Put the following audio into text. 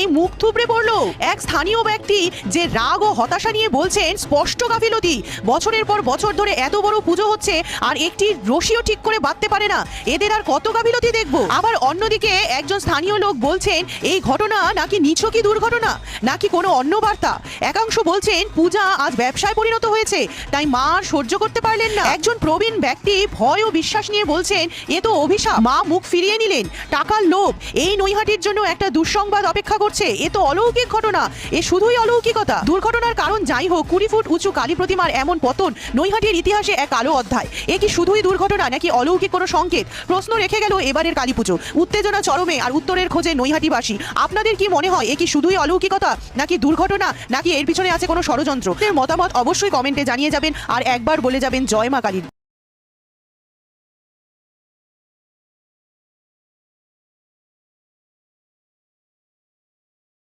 শুনেই মুখ থুবড়ে পড়লো এক স্থানীয় ব্যক্তি, যে রাগ ও হতাশা নিয়ে বলছেন স্পষ্ট গাফিলতি। বছরের পর বছর ধরে এত বড় পুজো হচ্ছে আর একটি রশিও ঠিক করে বাঁধতে পারে না, এদের আর কত গাফিলতি দেখবো। আবার অন্যদিকে একজন স্থানীয় লোক বলছেন এই ঘটনা নাকি নিছকই দুর্ঘটনা, নাকি কোনো অন্য বার্তা। একাংশ বলছেন পূজা আজ ব্যবসায় পরিণত হয়েছে, তাই মা আর সহ্য করতে পারলেন না। একজন প্রবীণ ব্যক্তি ভয় ও বিশ্বাস নিয়ে বলছেন এ তো অভিশাপ, মা মুখ ফিরিয়ে নিলেন, টাকার লোভ এই নৈহাটির জন্য একটা দুঃসংবাদ অপেক্ষা করছে। এ তো অলৌকিক ঘটনা, এ শুধুই অলৌকিকতা। দুর্ঘটনার কারণ যাই হোক, 20 ফুট উঁচু কালী প্রতিমার এমন পতন নৈহাটির ইতিহাসে এক কালো অধ্যায়। এ কি শুধুই দুর্ঘটনা নাকি অলৌকিক কোনো সংকেত? প্রশ্ন রেখে গেল এবারের কালী পুজো। উত্তেজনা চরমে আর উত্তরের খোঁজে নৈহাটিবাসী। আপনাদের কি মনে হয় এ কি শুধুই অলৌকিকতা নাকি দুর্ঘটনা, নাকি এর পিছনে আছে কোনো ষড়যন্ত্র? এর মতামত অবশ্যই কমেন্টে জানিয়ে যাবেন আর একবার বলে যাবেন জয় মা কালী।